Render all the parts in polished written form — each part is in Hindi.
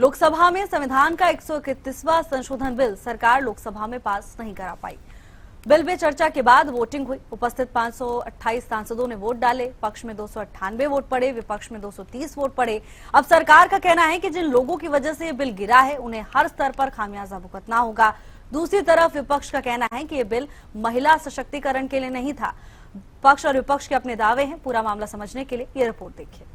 लोकसभा में संविधान का 131वां संशोधन बिल सरकार लोकसभा में पास नहीं करा पाई। बिल में चर्चा के बाद वोटिंग हुई। उपस्थित 528 सांसदों ने वोट डाले। पक्ष में 298 वोट पड़े, विपक्ष में 230 वोट पड़े। अब सरकार का कहना है कि जिन लोगों की वजह से ये बिल गिरा है उन्हें हर स्तर पर खामियाजा भुगतना होगा। दूसरी तरफ विपक्ष का कहना है कि ये बिल महिला सशक्तिकरण के लिए नहीं था। पक्ष और विपक्ष के अपने दावे हैं। पूरा मामला समझने के लिए ये रिपोर्ट देखिए।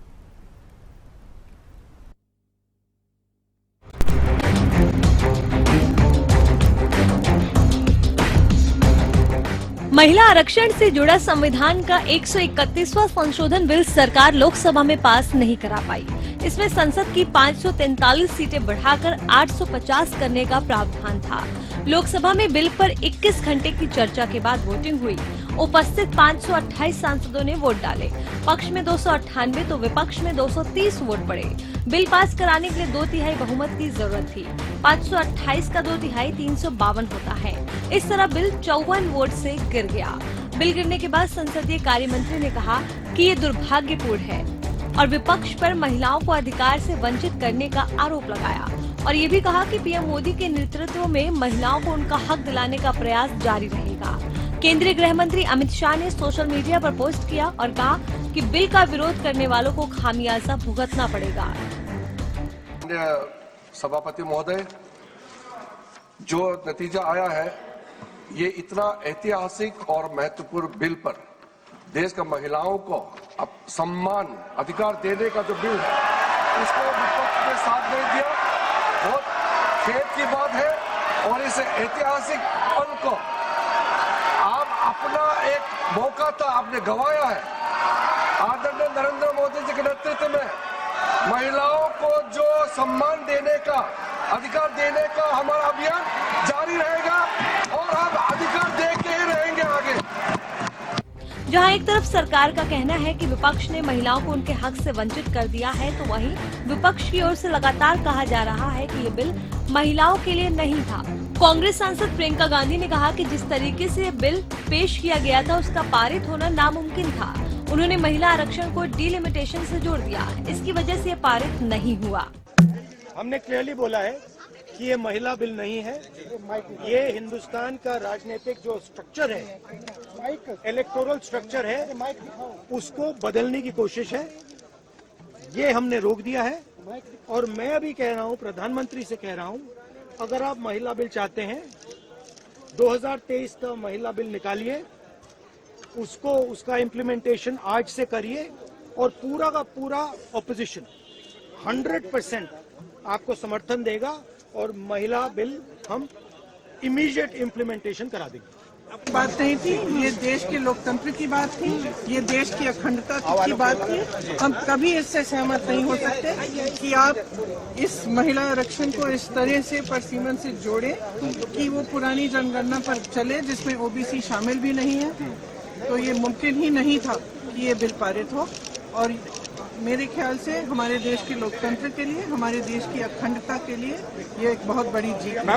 महिला आरक्षण से जुड़ा संविधान का 131वां संशोधन बिल सरकार लोकसभा में पास नहीं करा पाई। इसमें संसद की 543 सीटें बढ़ाकर 850 करने का प्रावधान था। लोकसभा में बिल पर 21 घंटे की चर्चा के बाद वोटिंग हुई। उपस्थित 528 सांसदों ने वोट डाले। पक्ष में 298 तो विपक्ष में 230 वोट पड़े। बिल पास कराने के लिए 2/3 बहुमत की जरूरत थी। 528 का 2/3 352 होता है। इस तरह बिल 54 वोट से गिर गया। बिल गिरने के बाद संसदीय कार्य मंत्री ने कहा कि ये दुर्भाग्यपूर्ण है और विपक्ष पर महिलाओं को अधिकार से वंचित करने का आरोप लगाया और ये भी कहा कि पीएम मोदी के नेतृत्व में महिलाओं को उनका हक दिलाने का प्रयास जारी रहेगा। केंद्रीय गृह मंत्री अमित शाह ने सोशल मीडिया पर पोस्ट किया और कहा कि बिल का विरोध करने वालों को खामियाजा भुगतना पड़ेगा। सभापति महोदय, जो नतीजा आया है ये इतना ऐतिहासिक और महत्वपूर्ण बिल पर देश का महिलाओं को अब सम्मान अधिकार देने का जो बिल है उसको विपक्ष ने साथ नहीं दिया। बहुत खेद की बात है और इस ऐतिहासिक पल को आप अपना एक मौका था आपने गंवाया है। आदरणीय नरेंद्र मोदी जी के नेतृत्व में महिलाओं को जो सम्मान देने का अधिकार देने का हमारा अभियान जारी रहेगा और हम अधिकार दे के ही रहेंगे आगे। जहां एक तरफ सरकार का कहना है कि विपक्ष ने महिलाओं को उनके हक से वंचित कर दिया है, तो वहीं विपक्ष की ओर से लगातार कहा जा रहा है कि ये बिल महिलाओं के लिए नहीं था। कांग्रेस सांसद प्रियंका गांधी ने कहा कि जिस तरीके से ये बिल पेश किया गया था उसका पारित होना नामुमकिन था। उन्होंने महिला आरक्षण को डिलिमिटेशन से जोड़ दिया, इसकी वजह से ये पारित नहीं हुआ। हमने क्लियरली बोला है कि ये महिला बिल नहीं है। ये हिंदुस्तान का राजनीतिक जो स्ट्रक्चर है, इलेक्टोरल स्ट्रक्चर है, उसको बदलने की कोशिश है। ये हमने रोक दिया है और मैं अभी कह रहा हूँ, प्रधानमंत्री से कह रहा हूँ, अगर आप महिला बिल चाहते हैं 2023 का महिला बिल निकालिए, उसको उसका इम्प्लीमेंटेशन आज से करिए और पूरा का पूरा ऑपोजिशन 100% आपको समर्थन देगा और महिला बिल हम इमीडिएट इम्प्लीमेंटेशन करा देंगे। बात नहीं थी, ये देश के लोकतंत्र की बात थी, ये देश की अखंडता की बात थी। हम कभी इससे सहमत नहीं हो सकते कि आप इस महिला आरक्षण को इस तरह से परसीमन से जोड़े कि वो पुरानी जनगणना पर चले जिसमें ओबीसी शामिल भी नहीं है। तो ये मुमकिन ही नहीं था कि ये बिल पारित हो और मेरे ख्याल से हमारे देश के लोकतंत्र के लिए, हमारे देश की अखंडता के लिए ये एक बहुत बड़ी जीत है।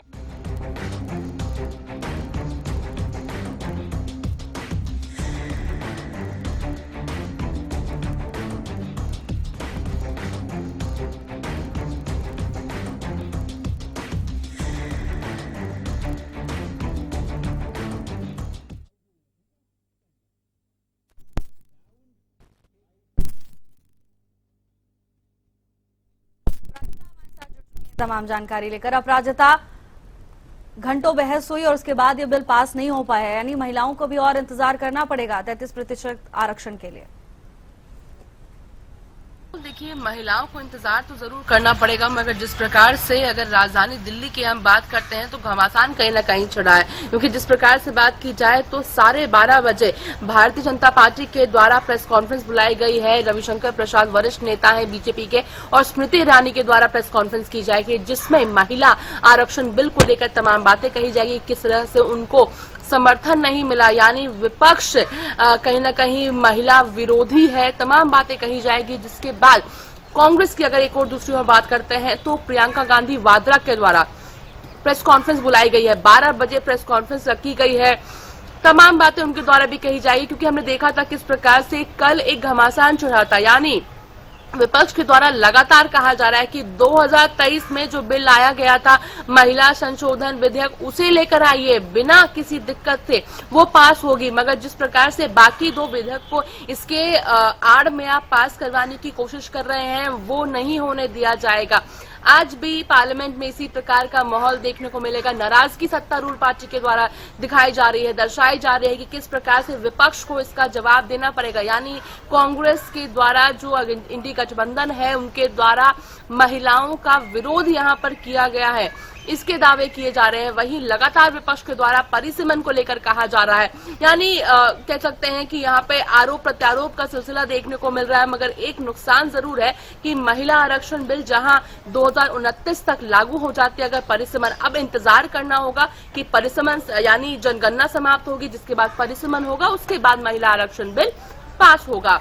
तमाम जानकारी लेकर अपराजिता, घंटों बहस हुई और उसके बाद ये बिल पास नहीं हो पाया, यानी महिलाओं को भी और इंतजार करना पड़ेगा 33% आरक्षण के लिए। देखिए, महिलाओं को इंतजार तो जरूर करना पड़ेगा, मगर जिस प्रकार से अगर राजधानी दिल्ली की हम बात करते हैं तो घमासान कहीं ना कहीं चढ़ा है, क्योंकि जिस प्रकार से बात की जाए तो 12:30 बजे भारतीय जनता पार्टी के द्वारा प्रेस कॉन्फ्रेंस बुलाई गई है। रविशंकर प्रसाद वरिष्ठ नेता हैं बीजेपी के और स्मृति ईरानी के द्वारा प्रेस कॉन्फ्रेंस की जाएगी, जिसमें महिला आरक्षण बिल को लेकर तमाम बातें कही जाएगी। किस तरह से उनको समर्थन नहीं मिला, यानी विपक्ष कहीं ना कहीं महिला विरोधी है, तमाम बातें कही जाएगी। जिसके बाद कांग्रेस की अगर एक और दूसरी ओर बात करते हैं तो प्रियंका गांधी वाड्रा के द्वारा प्रेस कॉन्फ्रेंस बुलाई गई है। 12 बजे प्रेस कॉन्फ्रेंस रखी गई है। तमाम बातें उनके द्वारा भी कही जाएगी, क्योंकि हमने देखा था किस प्रकार से कल एक घमासान चढ़ा था, यानी विपक्ष के द्वारा लगातार कहा जा रहा है कि 2023 में जो बिल लाया गया था महिला संशोधन विधेयक, उसे लेकर आइए, बिना किसी दिक्कत से वो पास होगी। मगर जिस प्रकार से बाकी दो विधेयक को इसके आड़ में आप पास करवाने की कोशिश कर रहे हैं, वो नहीं होने दिया जाएगा। आज भी पार्लियामेंट में इसी प्रकार का माहौल देखने को मिलेगा। नाराजगी सत्तारूढ़ पार्टी के द्वारा दिखाई जा रही है, दर्शाई जा रही है कि किस प्रकार से विपक्ष को इसका जवाब देना पड़ेगा। यानी कांग्रेस के द्वारा जो इंडी गठबंधन है, उनके द्वारा महिलाओं का विरोध यहां पर किया गया है, इसके दावे किए जा रहे हैं। वहीं लगातार विपक्ष के द्वारा परिसीमन को लेकर कहा जा रहा है। यानी कह सकते हैं कि यहाँ पे आरोप प्रत्यारोप का सिलसिला देखने को मिल रहा है। मगर एक नुकसान जरूर है कि महिला आरक्षण बिल जहां 2029 तक लागू हो जाती है, अगर परिसीमन, अब इंतजार करना होगा कि परिसीमन यानी जनगणना समाप्त होगी, जिसके बाद परिसीमन होगा, उसके बाद महिला आरक्षण बिल पास होगा।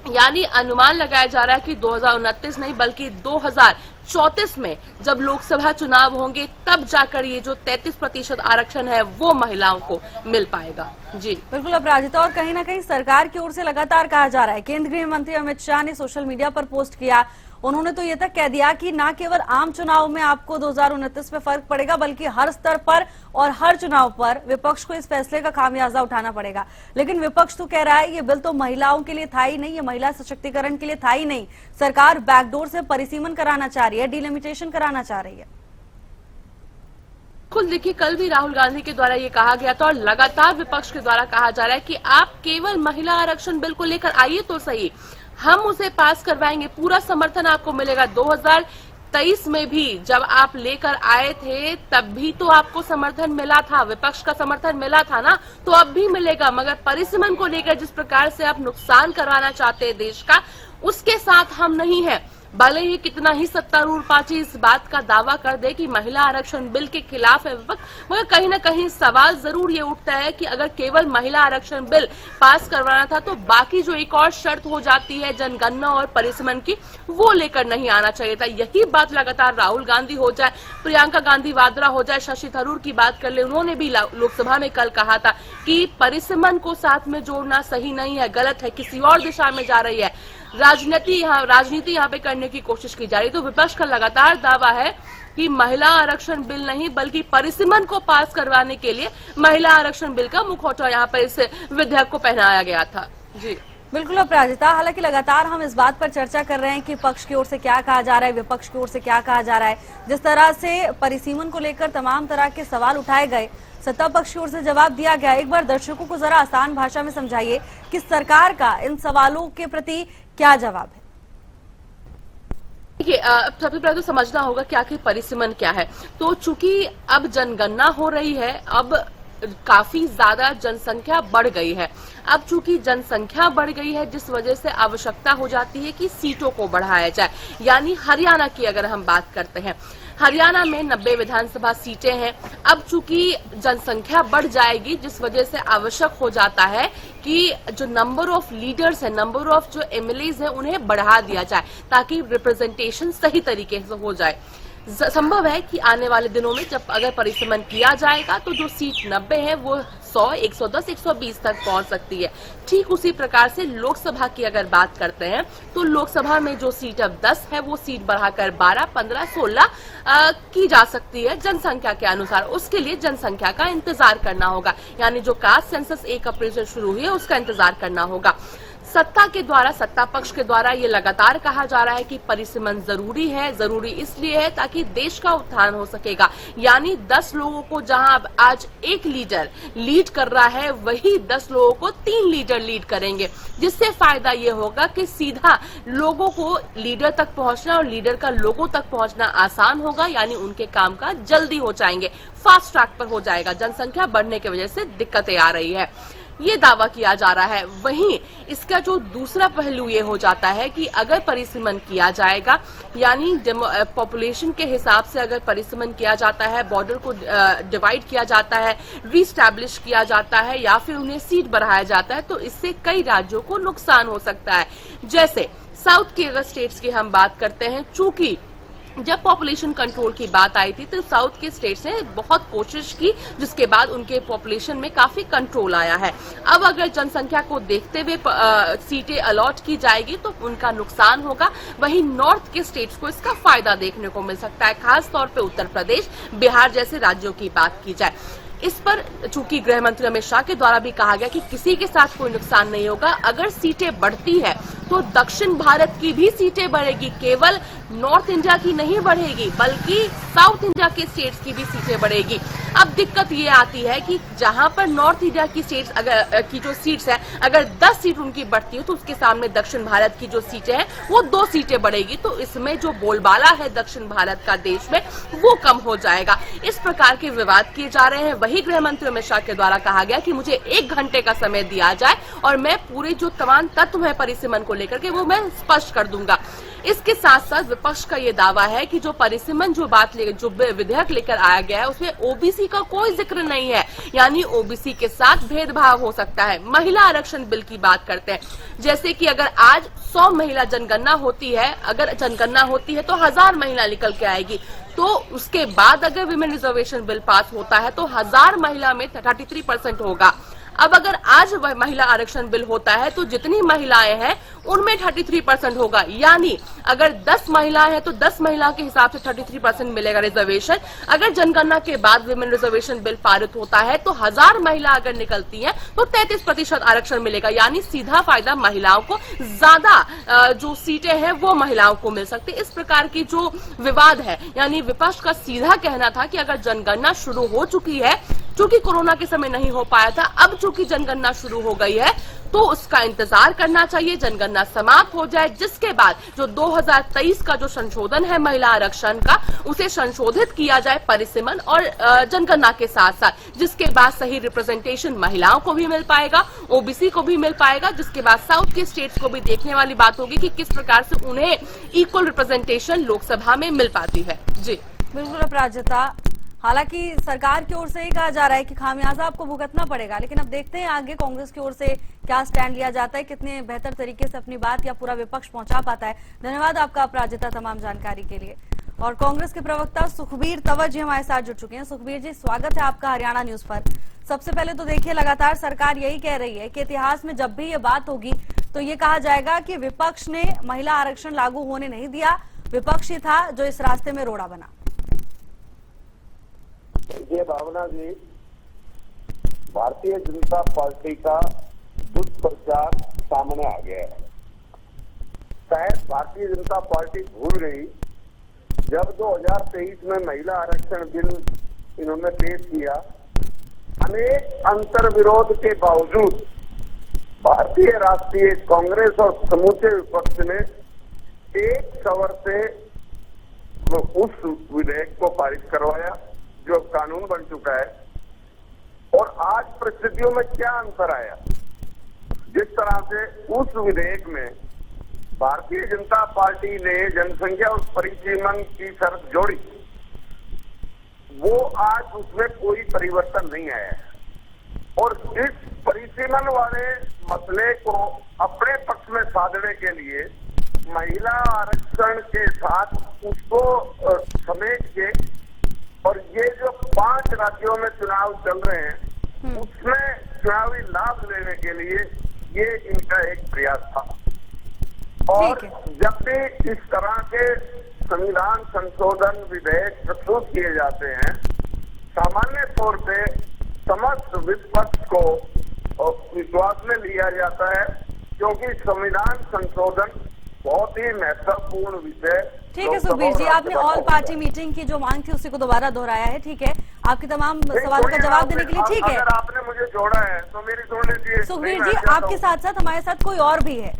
यानी अनुमान लगाया जा रहा है कि 2029 नहीं बल्कि 2034 में जब लोकसभा चुनाव होंगे, तब जाकर ये जो 33% आरक्षण है वो महिलाओं को मिल पाएगा। जी बिल्कुल अपराजिता, और कहीं ना कहीं सरकार की ओर से लगातार कहा जा रहा है, केंद्रीय गृह मंत्री अमित शाह ने सोशल मीडिया पर पोस्ट किया, उन्होंने तो ये तक कह दिया कि न केवल आम चुनाव में आपको 2029 में फर्क पड़ेगा, बल्कि हर स्तर पर और हर चुनाव पर विपक्ष को इस फैसले का खामियाजा उठाना पड़ेगा। लेकिन विपक्ष तो कह रहा है ये बिल तो महिलाओं के लिए था ही नहीं, ये महिला सशक्तिकरण के लिए था ही नहीं, सरकार बैकडोर से परिसीमन कराना चाह रही है, डिलिमिटेशन कराना चाह रही है। खुद देखिए, कल भी राहुल गांधी के द्वारा ये कहा गया था और लगातार विपक्ष के द्वारा कहा जा रहा है कि आप केवल महिला आरक्षण बिल को लेकर आइए तो सही, हम उसे पास करवाएंगे, पूरा समर्थन आपको मिलेगा। 2023 में भी जब आप लेकर आए थे, तब भी तो आपको समर्थन मिला था, विपक्ष का समर्थन मिला था ना, तो अब भी मिलेगा। मगर परिसीमन को लेकर जिस प्रकार से आप नुकसान करवाना चाहते हैं देश का, उसके साथ हम नहीं है। भले ही कितना ही सत्तारूढ़ पार्टी इस बात का दावा कर दे कि महिला आरक्षण बिल के खिलाफ है विपक्ष, मगर कहीं ना कहीं सवाल जरूर ये उठता है कि अगर केवल महिला आरक्षण बिल पास करवाना था, तो बाकी जो एक और शर्त हो जाती है जनगणना और परिसीमन की, वो लेकर नहीं आना चाहिए था। यही बात लगातार राहुल गांधी हो जाए, प्रियंका गांधी वाड्रा हो जाए, शशि थरूर की बात कर ले, उन्होंने भी लोकसभा में कल कहा था कि परिसीमन को साथ में जोड़ना सही नहीं है, गलत है, किसी और दिशा में जा रही है, राजनीति यहाँ पे करने की कोशिश की जा रही है। तो विपक्ष का लगातार दावा है कि महिला आरक्षण बिल नहीं बल्कि परिसीमन को पास करवाने के लिए महिला आरक्षण बिल का मुखौटा यहाँ पर इस विधेयक को पहनाया गया था। जी बिल्कुल अपराजिता, हालांकि लगातार हम इस बात पर चर्चा कर रहे हैं कि पक्ष की ओर से क्या कहा जा रहा है, विपक्ष की ओर से क्या कहा जा रहा है। जिस तरह से परिसीमन को लेकर तमाम तरह के सवाल उठाए गए, सत्ता पक्ष की ओर से जवाब दिया गया। एक बार दर्शकों को जरा आसान भाषा में समझाइए कि सरकार का इन सवालों के प्रति क्या जवाब है। देखिए, सबसे पहले तो समझना होगा कि आखिर परिसीमन क्या है। तो चूंकि अब जनगणना हो रही है, अब काफी ज्यादा जनसंख्या बढ़ गई है। अब चूंकि जनसंख्या बढ़ गई है, जिस वजह से आवश्यकता हो जाती है कि सीटों को बढ़ाया जाए। यानी हरियाणा की अगर हम बात करते हैं, हरियाणा में 90 विधानसभा सीटें हैं। अब चूंकि जनसंख्या बढ़ जाएगी, जिस वजह से आवश्यक हो जाता है कि जो नंबर ऑफ लीडर्स है, नंबर ऑफ जो एमएलएज है, उन्हें बढ़ा दिया जाए ताकि रिप्रेजेंटेशन सही तरीके से हो जाए। संभव है कि आने वाले दिनों में जब अगर परिसीमन किया जाएगा तो जो सीट 90 है वो 100, 110, 120 तक पहुंच सकती है। ठीक उसी प्रकार से लोकसभा की अगर बात करते हैं तो लोकसभा में जो सीट अब 10 है वो सीट बढ़ाकर 12, 15, 16 की जा सकती है जनसंख्या के अनुसार। उसके लिए जनसंख्या का इंतजार करना होगा, यानी जो कास्ट सेंसस 1 अप्रैल से शुरू हुई है उसका इंतजार करना होगा। सत्ता के द्वारा, सत्ता पक्ष के द्वारा ये लगातार कहा जा रहा है कि परिसीमन जरूरी है। जरूरी इसलिए है ताकि देश का उत्थान हो सकेगा। यानी 10 लोगों को जहां आज एक लीडर लीड कर रहा है, वही 10 लोगों को 3 लीडर लीड करेंगे, जिससे फायदा ये होगा कि सीधा लोगों को लीडर तक पहुंचना और लीडर का लोगों तक पहुंचना आसान होगा। यानी उनके काम का जल्दी हो जाएंगे, फास्ट ट्रैक पर हो जाएगा। जनसंख्या बढ़ने की वजह से दिक्कतें आ रही है, ये दावा किया जा रहा है। वहीं इसका जो दूसरा पहलू ये हो जाता है कि अगर परिसीमन किया जाएगा, यानी पॉपुलेशन के हिसाब से अगर परिसीमन किया जाता है, बॉर्डर को डिवाइड किया जाता है, रीस्टैब्लिश किया जाता है या फिर उन्हें सीट बढ़ाया जाता है, तो इससे कई राज्यों को नुकसान हो सकता है। जैसे साउथ के अगर स्टेट्स की हम बात करते हैं, चूंकि जब पॉपुलेशन कंट्रोल की बात आई थी तो साउथ के स्टेट्स ने बहुत कोशिश की, जिसके बाद उनके पॉपुलेशन में काफी कंट्रोल आया है। अब अगर जनसंख्या को देखते हुए सीटें अलॉट की जाएगी तो उनका नुकसान होगा, वहीं नॉर्थ के स्टेट्स को इसका फायदा देखने को मिल सकता है, खास तौर पे उत्तर प्रदेश, बिहार जैसे राज्यों की बात की जाए। इस पर चूंकि गृह मंत्री अमित शाह के द्वारा भी कहा गया कि किसी के साथ कोई नुकसान नहीं होगा, अगर सीटें बढ़ती है तो दक्षिण भारत की भी सीटें बढ़ेगी, केवल नॉर्थ इंडिया की नहीं बढ़ेगी बल्कि साउथ इंडिया के स्टेट्स की भी सीटें बढ़ेगी। अब दिक्कत ये आती है कि जहां पर नॉर्थ इंडिया की स्टेट्स की जो सीट्स है, अगर 10 सीट उनकी बढ़ती है तो उसके सामने दक्षिण भारत की जो सीटें हैं वो 2 सीटें बढ़ेगी, तो इसमें जो बोलबाला है दक्षिण भारत का देश में वो कम हो जाएगा। इस प्रकार के विवाद किए जा रहे हैं। वही गृह मंत्री अमित शाह के द्वारा कहा गया कि मुझे 1 घंटे का समय दिया जाए और मैं पूरे जो तमाम तत्व है परिसीमन को लेकर के वो मैं स्पष्ट कर दूंगा। इसके साथ साथ विपक्ष का ये दावा है कि जो परिसीमन जो विधेयक लेकर आया गया है उसमें ओबीसी का कोई जिक्र नहीं है, यानी ओबीसी के साथ भेदभाव हो सकता है। महिला आरक्षण बिल की बात करते हैं, जैसे कि अगर आज 100 महिला जनगणना होती है, अगर जनगणना होती है तो 1000 महिला निकल के आएगी, तो उसके बाद अगर विमेन रिजर्वेशन बिल पास होता है तो 1000 महिला में 33% होगा। अब अगर आज महिला आरक्षण बिल होता है तो जितनी महिलाएं हैं उनमें 33% होगा, यानी अगर 10 महिलाएं हैं तो 10 महिला के हिसाब से 33% मिलेगा रिजर्वेशन। अगर जनगणना के बाद विमेन रिजर्वेशन बिल पारित होता है तो 1000 महिला अगर निकलती हैं तो 33% आरक्षण मिलेगा, यानी सीधा फायदा महिलाओं को, ज्यादा जो सीटें हैं वो महिलाओं को मिल सकती है। इस प्रकार की जो विवाद है, यानी विपक्ष का सीधा कहना था कि अगर जनगणना शुरू हो चुकी है, चूंकि कोरोना के समय नहीं हो पाया था, अब चूंकि जनगणना शुरू हो गई है तो उसका इंतजार करना चाहिए, जनगणना समाप्त हो जाए, जिसके बाद जो 2023 का जो संशोधन है महिला आरक्षण का उसे संशोधित किया जाए परिसीमन और जनगणना के साथ साथ, जिसके बाद सही रिप्रेजेंटेशन महिलाओं को भी मिल पाएगा, ओबीसी को भी मिल पाएगा, जिसके बाद साउथ के स्टेट्स को भी देखने वाली बात होगी कि किस प्रकार से उन्हें इक्वल रिप्रेजेंटेशन लोकसभा में मिल पाती है। जी बिल्कुल अपराजिता, हालांकि सरकार की ओर से ही कहा जा रहा है कि खामियाजा आपको भुगतना पड़ेगा, लेकिन अब देखते हैं आगे कांग्रेस की ओर से क्या स्टैंड लिया जाता है, कितने बेहतर तरीके से अपनी बात या पूरा विपक्ष पहुंचा पाता है। धन्यवाद आपका अपराजिता तमाम जानकारी के लिए। और कांग्रेस के प्रवक्ता सुखबीर तंवर जी हमारे साथ जुड़ चुके हैं। सुखबीर जी, स्वागत है आपका हरियाणा न्यूज पर। सबसे पहले तो देखिए, लगातार सरकार यही कह रही है कि इतिहास में जब भी ये बात होगी तो ये कहा जाएगा कि विपक्ष ने महिला आरक्षण लागू होने नहीं दिया, विपक्ष ही था जो इस रास्ते में रोड़ा बना। ये भावना जी, भारतीय जनता पार्टी का दुष्प्रचार सामने आ गया है। शायद भारतीय जनता पार्टी भूल गई, जब 2023 में महिला आरक्षण बिल इन्होंने पेश किया, अनेक अंतर विरोध के बावजूद भारतीय राष्ट्रीय कांग्रेस और समूचे विपक्ष ने एक स्वर से उस विधेयक को पारित करवाया जो कानून बन चुका है। और आज परिस्थितियों में क्या अंतर आया, जिस तरह से उस विधेयक में भारतीय जनता पार्टी ने जनसंख्या और परिसीमन की शर्त जोड़ी, वो आज उसमें कोई परिवर्तन नहीं आया है। और इस परिसीमन वाले मसले को अपने पक्ष में साधने के लिए महिला आरक्षण के साथ उसको समेट के, और ये जो 5 राज्यों में चुनाव चल रहे हैं उसमें चुनावी लाभ लेने के लिए ये इनका एक प्रयास था। और जब भी इस तरह के संविधान संशोधन विधेयक प्रस्तुत किए जाते हैं, सामान्य तौर पे समस्त विपक्ष को विश्वास में लिया जाता है, क्योंकि संविधान संशोधन बहुत ही महत्वपूर्ण विषय। ठीक है सुखबीर जी, आपने ऑल पार्टी मीटिंग की जो मांग थी उसी को दोबारा दोहराया है। ठीक है, आपके तमाम सवालों का जवाब देने के लिए ठीक है। अगर आपने मुझे जोड़ा है तो मेरी सुन लीजिए। सुखबीर जी, आपके साथ साथ हमारे साथ कोई और भी है,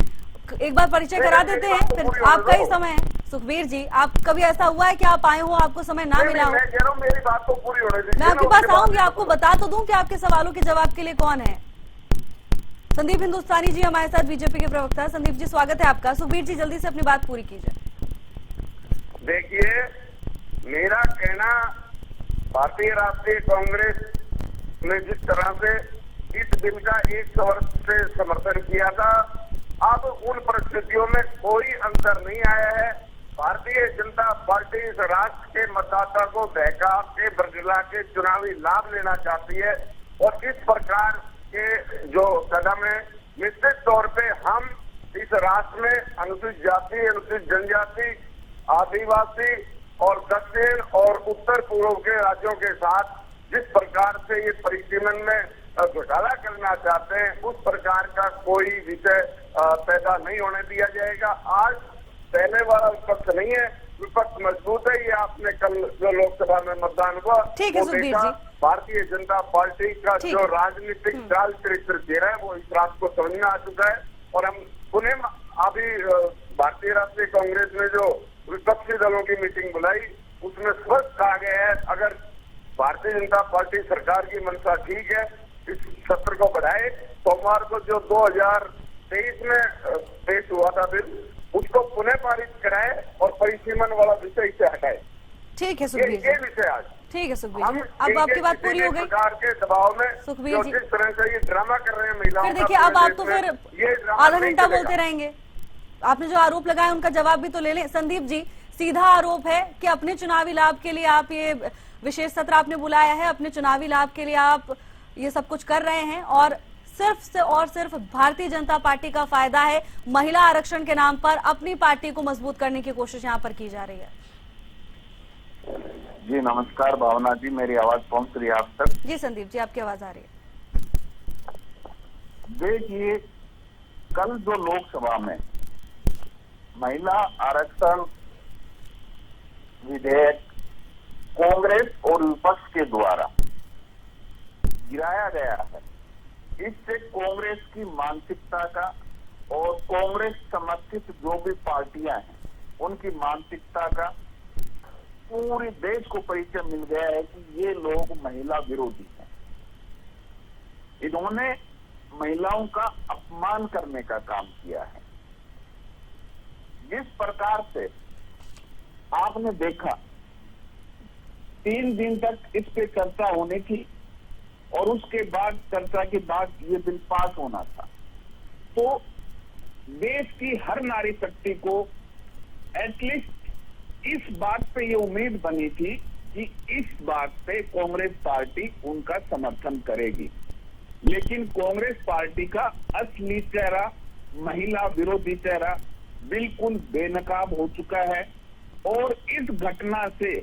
एक बार परिचय करा देते हैं, फिर आपका ही समय है। सुखबीर जी, आप कभी ऐसा हुआ है कि आप आए हो, आपको समय ना मिला हो? मेरी बात तो पूरी होने दीजिए। मैं आपके पास आऊंगी, आपको बता तो दूं कि आपके सवालों के जवाब के लिए कौन है। संदीप हिंदुस्तानी जी हमारे साथ, बीजेपी के प्रवक्ता। संदीप जी, स्वागत है आपका। सुखबीर जी, जल्दी से अपनी बात पूरी कीजिए। देखिए, मेरा कहना, भारतीय राष्ट्रीय कांग्रेस ने जिस तरह से इस बिल का 100 वर्ष से समर्थन किया था, अब उन परिस्थितियों में कोई अंतर नहीं आया है। भारतीय जनता पार्टी इस राष्ट्र के मतदाता को बहका के बरगला के चुनावी लाभ लेना चाहती है और इस प्रकार के जो कदम है निश्चित तौर पे हम इस राष्ट्र में अनुसूचित जाति, अनुसूचित जनजाति, आदिवासी और दक्षिण और उत्तर पूर्व के राज्यों के साथ जिस प्रकार से ये परिसीमन में घोटाला करना चाहते हैं उस प्रकार का कोई विषय पैदा नहीं होने दिया जाएगा। आज पहले वाला विपक्ष नहीं है, विपक्ष मजबूत है। ये आपने कल जो लोकसभा में मतदान हुआ ठीक है वो सुखबीर देखा। जी। भारतीय जनता पार्टी का ठीक जो राजनीतिक चाल चरित्र चेहरा है वो इस रात को समझ में आ चुका है और हम पुनः अभी भारतीय राष्ट्रीय कांग्रेस ने जो विपक्षी दलों की मीटिंग बुलाई उसमें स्पष्ट कहा गया है अगर भारतीय जनता पार्टी सरकार की मंशा ठीक है इस सत्र को बढ़ाए। सोमवार को जो 2023 में पेश हुआ था बिल उसको पुनः पारित कराए और परिसीमन वाला विषय से हटाए। ठीक है सुखबीर ये जी, विषय आज ठीक है सुखबीर हम जी, अब आपकी बात पूरी हो गई। सरकार के दबाव में सुखबीर जो जी। जिस तरह से ये ड्रामा कर रहे हैं महिलाओं फिर का देखिए अब पूरे आप तो देश फिर में, ये ड्रामा आधा नहीं घंटा चलेगा। बोलते रहेंगे। आपने जो आरोप लगाया उनका जवाब भी तो ले लें। संदीप जी, सीधा आरोप है कि अपने चुनावी लाभ के लिए आप ये विशेष सत्र आपने बुलाया है, अपने चुनावी लाभ के लिए आप ये सब कुछ कर रहे हैं और सिर्फ भारतीय जनता पार्टी का फायदा है। महिला आरक्षण के नाम पर अपनी पार्टी को मजबूत करने की कोशिश यहाँ पर की जा रही है। जी नमस्कार भावना जी, मेरी आवाज पहुंच रही है आप तक? जी संदीप जी, आपकी आवाज आ रही है। देखिए, कल जो लोकसभा में महिला आरक्षण विधेयक कांग्रेस और विपक्ष के द्वारा गिराया गया है, इससे कांग्रेस की मानसिकता का और कांग्रेस समर्थित जो भी पार्टियां हैं उनकी मानसिकता का पूरे देश को परिचय मिल गया है कि ये लोग महिला विरोधी हैं। इन्होंने महिलाओं का अपमान करने का काम किया है। जिस प्रकार से आपने देखा 3 दिन तक इस पे चर्चा होने की और उसके बाद चर्चा के बाद ये बिल पास होना था, तो देश की हर नारी शक्ति को एटलीस्ट इस बात पे ये उम्मीद बनी थी कि इस बात पे कांग्रेस पार्टी उनका समर्थन करेगी। लेकिन कांग्रेस पार्टी का असली चेहरा, महिला विरोधी चेहरा बिल्कुल बेनकाब हो चुका है और इस घटना से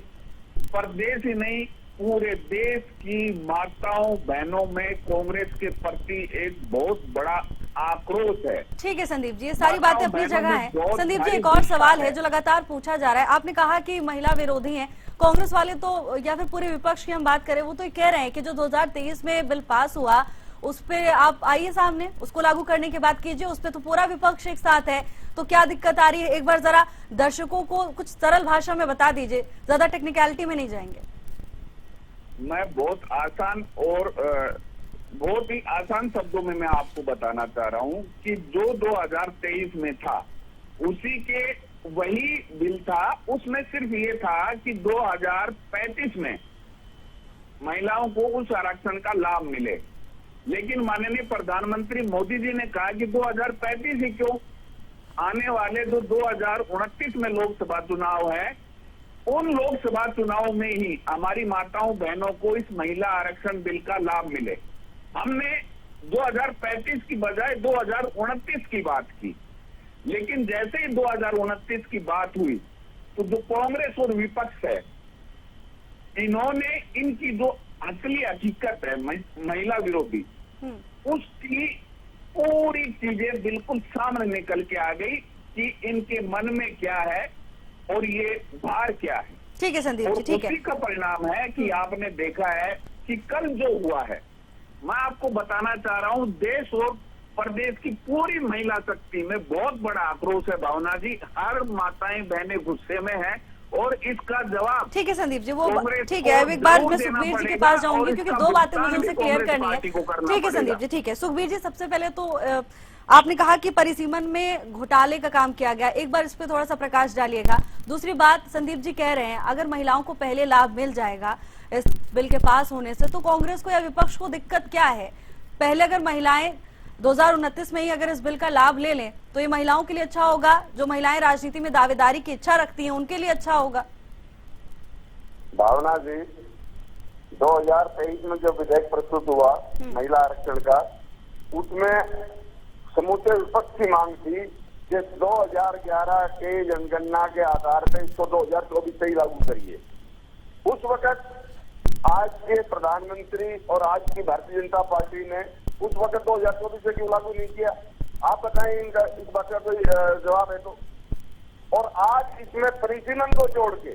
प्रदेश ही नहीं पूरे देश की माताओं बहनों में कांग्रेस के प्रति एक बहुत बड़ा आक्रोश है। ठीक है संदीप जी, ये सारी बातें अपनी जगह है। बहुत संदीप जी, भारी एक और सवाल है है जो लगातार पूछा जा रहा है। आपने कहा कि महिला विरोधी हैं कांग्रेस वाले, तो या फिर पूरे विपक्ष की हम बात करें वो तो ये कह रहे हैं कि जो 2023 में बिल पास हुआ उस पे आप आइए सामने, उसको लागू करने की बात कीजिए, उस पे तो पूरा विपक्ष एक साथ है, तो क्या दिक्कत आ रही है? एक बार जरा दर्शकों को कुछ सरल भाषा में बता दीजिए, ज्यादा टेक्निकलिटी में नहीं जाएंगे। मैं बहुत आसान और बहुत ही आसान शब्दों में मैं आपको बताना चाह रहा हूं कि जो 2023 में था उसी के वही बिल था। उसमें सिर्फ ये था कि 2035 में महिलाओं को उस आरक्षण का लाभ मिले, लेकिन माननीय प्रधानमंत्री मोदी जी ने कहा कि 2035 ही क्यों, आने वाले जो 2029 में लोकसभा चुनाव है उन लोकसभा चुनाव में ही हमारी माताओं बहनों को इस महिला आरक्षण बिल का लाभ मिले। हमने 2035 की बजाय 2029 की बात की, लेकिन जैसे ही 2029 की बात हुई तो जो कांग्रेस और विपक्ष है इन्होंने इनकी जो असली हकीकत है महिला विरोधी उसकी पूरी चीजें बिल्कुल सामने निकल के आ गई कि इनके मन में क्या है और ये बाहर क्या है। ठीक है संदीप और जी, ठीक है। उसी का परिणाम है कि आपने देखा है कि कल जो हुआ है, मैं आपको बताना चाह रहा हूं देश और प्रदेश की पूरी महिला शक्ति में बहुत बड़ा आक्रोश है भावना जी। हर माताएं बहनें गुस्से में हैं और इसका जवाब ठीक है संदीप जी, वो कांग्रेस ठीक है। को एक बार जरूर मैं देना सुखबीर जी के पड़ेगा पास जाऊंगी और क्योंकि इसका 2 बातें मुझे भुगतान उनसे भी क्लियर कांग्रेस करनी पार्टी को है। करना ठीक है संदीप पड़ेगा। जी, ठीक है। सुखबीर जी, सबसे पहले तो आपने कहा कि परिसीमन में घोटाले का काम किया गया, एक बार इस पे थोड़ा सा प्रकाश डालिएगा। दूसरी बात, संदीप जी कह रहे हैं अगर महिलाओं को पहले लाभ मिल जाएगा इस बिल के पास होने से तो कांग्रेस को या विपक्ष को दिक्कत क्या है? पहले अगर महिलाएं 2029 में ही अगर इस बिल का लाभ ले लें तो ये महिलाओं के लिए अच्छा होगा, जो महिलाएं राजनीति में दावेदारी की इच्छा रखती हैं उनके लिए अच्छा होगा। भावना जी, 2023 में जो विधेयक प्रस्तुत हुआ महिला आरक्षण का, उसमें समूचे विपक्ष की मांग थी कि 2011 के जनगणना के आधार पर इसको 2024 से ही लागू करिए। उस वक्त आज के प्रधानमंत्री और आज की भारतीय जनता पार्टी ने उस वक्त 2024 से क्यों लागू नहीं किया? आप बताएं, इस बात का कोई जवाब है तो। और आज इसमें परिसीमन को जोड़ के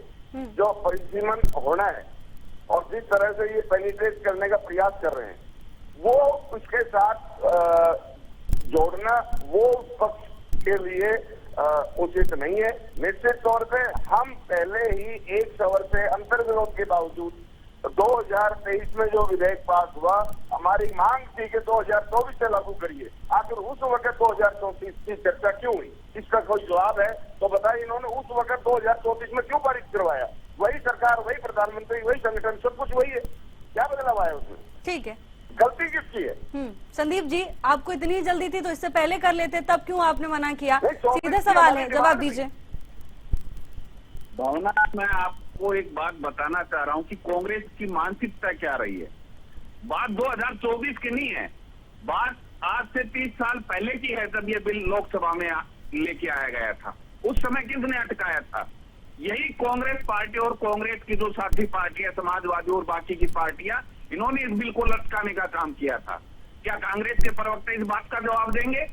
जो परिसीमन होना है और जिस तरह से ये पेनिट्रेट करने का प्रयास कर रहे हैं, वो उसके साथ जोड़ना वो पक्ष के लिए उचित नहीं है। निश्चित तौर पे हम पहले ही 1 वर्ष से अंतर्विरोध के बावजूद 2023 में जो विधेयक पास हुआ, हमारी मांग थी कि 2024 से लागू करिए। आखिर उस वक्त 2034 की चर्चा क्यों हुई? इसका कोई जवाब है तो बताइए, इन्होंने उस वक्त 2034 में क्यों पारित करवाया? वही सरकार, वही प्रधानमंत्री, वही संगठन, सब कुछ वही है। क्या बदलाव आया उसमें? ठीक है, गलती किसकी है? संदीप जी, आपको इतनी जल्दी थी तो इससे पहले कर लेते, तब क्यों आपने मना किया? सीधे सवाल है, जवाब दीजिए। भावना, मैं आपको एक बात बताना चाह रहा हूं कि कांग्रेस की मानसिकता क्या रही है। बात 2024 की नहीं है, बात आज से 30 साल पहले की है, जब ये बिल लोकसभा में लेके आया गया था। उस समय किसने अटकाया था? यही कांग्रेस पार्टी और कांग्रेस की जो साथी पार्टियां, समाजवादी और बाकी की पार्टियां, इन्होंने इस बिल को लटकाने का काम किया था। क्या कांग्रेस के प्रवक्ता इस बात का जवाब देंगे?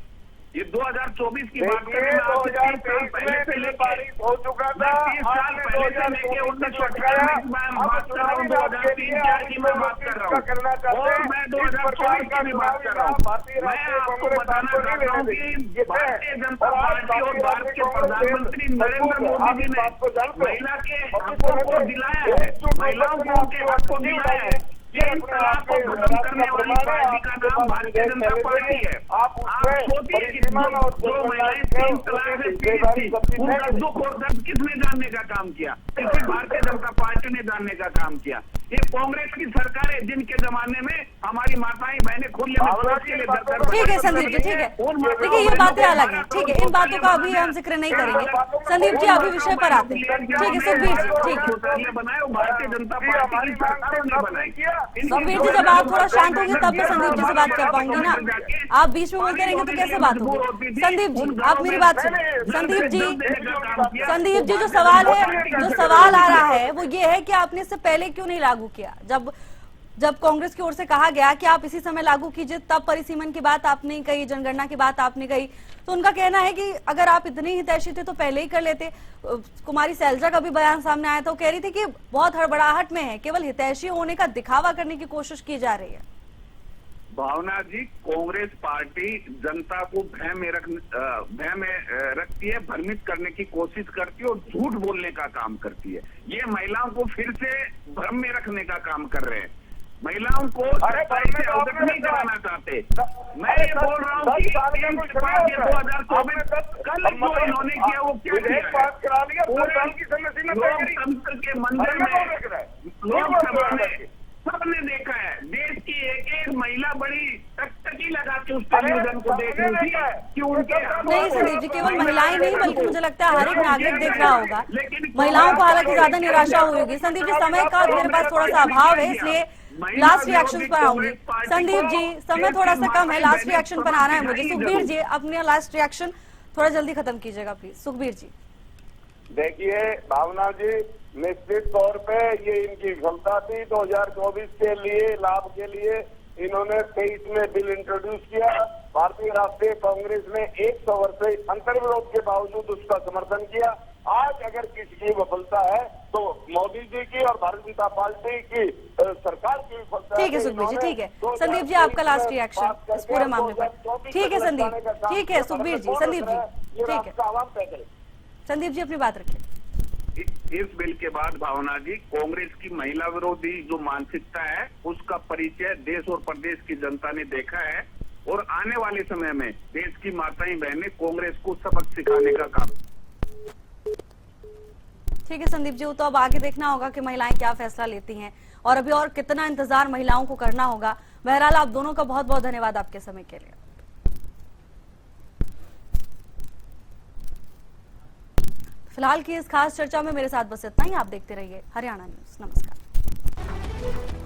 ये 2024 की बात करें, 2023 पहले से लेकर पारित हो चुका था, 30 साल पहले से लेके 1998 में बात कर रहा हूँ, 2003-4 की मैं बात कर रहा हूँ, और मैं 2024 की भी बात कर रहा हूँ। मैं आपको बताना चाहता हूँ कि भारतीय जनता पार्टी और भारत के प्रधानमंत्री नरेंद्र मोदी जी ने महिला के हकों को दिलाया है, महिलाओं को उनके हक को दिलाया है। इन तलाक को खत्म करने वाली पार्टी का नाम भारतीय जनता पार्टी है। आप सोचिए कि जो महिलाएं 3 तलाक से पीड़ित थी, उनका दुख और दर्द किसने जानने का काम किया? सिर्फ भारतीय जनता पार्टी ने जानने का काम किया। ये कांग्रेस की सरकार है जिनके जमाने में हमारी माताएं बहनें खुले में के लिए ठीक है संदीप जी, ठीक है, देखिए ये बातें अलग है, ठीक है, इन बातों का अभी हम जिक्र नहीं करेंगे। संदीप जी, अभी विषय पर आते हैं। ठीक है सुखबीर जी, ठीक है, बनाए भारतीय जनता पार्टी की सरकारों ने बनाई। सुखबीर जी, जब आप थोड़ा शांत होंगे तब मैं संदीप जी से बात कर पाऊंगी ना। आप बीच में बोलते रहेंगे तो कैसे बात होगी? संदीप जी, आप मेरी बात सुनिए। संदीप जी, जो सवाल है, जो सवाल आ रहा है वो ये है कि आपने इससे पहले क्यों नहीं लागू किया? जब कांग्रेस की ओर से कहा गया कि आप इसी समय लागू कीजिए, तब परिसीमन की बात आपने कही, जनगणना की बात आपने कही, तो उनका कहना है कि अगर आप इतने हितैषी थे तो पहले ही कर लेते। कुमारी सैलजा का भी बयान सामने आया था, वो कह रही थी कि बहुत हड़बड़ाहट में है, केवल हितैषी होने का दिखावा करने की कोशिश की जा रही है। भावना जी, कांग्रेस पार्टी जनता को भय में रखती है, भ्रमित करने की कोशिश करती है और झूठ बोलने का काम करती है। ये महिलाओं को फिर से भ्रम में रखने का काम कर रहे हैं, महिलाओं को सच्चाई से अवगत नहीं कराना चाहते। मैं ये बोल रहा हूँ कि 2024 कल जो इन्होंने किया वो क्या किया? लोकतंत्र के मंदिर में, लोकसभा में सबने देखा है, देश की एक महिला बड़ी टकटकी लगा के उस टेलीविजन को देख रही थी कि उनके नहीं संदीप जी, केवल महिलाएं नहीं बल्कि मुझे लगता है हर एक नागरिक देख रहा होगा। महिलाओं को हालांकि ज्यादा निराशा हुई होगी। संदीप जी, समय का मेरे पास थोड़ा सा अभाव है, इसलिए लास्ट रिएक्शन पर आऊंगी। संदीप जी, समय थोड़ा सा कम है, लास्ट रिएक्शन पर आना है मुझे। सुखबीर जी, अपने लास्ट रिएक्शन थोड़ा जल्दी खत्म कीजिएगा प्लीज। सुखबीर जी, देखिए भावना जी, निश्चित तौर पे ये इनकी विफलता थी। 2024 के लिए लाभ के लिए इन्होंने 23 में बिल इंट्रोड्यूस किया। भारतीय राष्ट्रीय कांग्रेस ने 100 वर्ष से अंतर्विरोध के बावजूद उसका समर्थन किया। आज अगर किसी की विफलता है तो मोदी जी की और भारतीय जनता पार्टी की सरकार की विफलता। ठीक है सुखबीर जी, ठीक है। संदीप जी, आपका लास्ट रिएक्शन इस पूरे मामले पर। ठीक है संदीप, ठीक है सुखबीर जी, संदीप जी, ठीक है, संदीप जी अपनी बात रखिए। इस बिल के बाद भावना जी, कांग्रेस की महिला विरोधी जो मानसिकता है उसका परिचय देश और प्रदेश की जनता ने देखा है, और आने वाले समय में देश की माताएं बहनें कांग्रेस को सबक सिखाने का काम। ठीक है संदीप जी, तो अब आगे देखना होगा कि महिलाएं क्या फैसला लेती हैं और अभी और कितना इंतजार महिलाओं को करना होगा। बहरहाल आप दोनों का बहुत बहुत धन्यवाद आपके समय के लिए। फिलहाल की इस खास चर्चा में मेरे साथ बस इतना ही। आप देखते रहिए हरियाणा न्यूज। नमस्कार।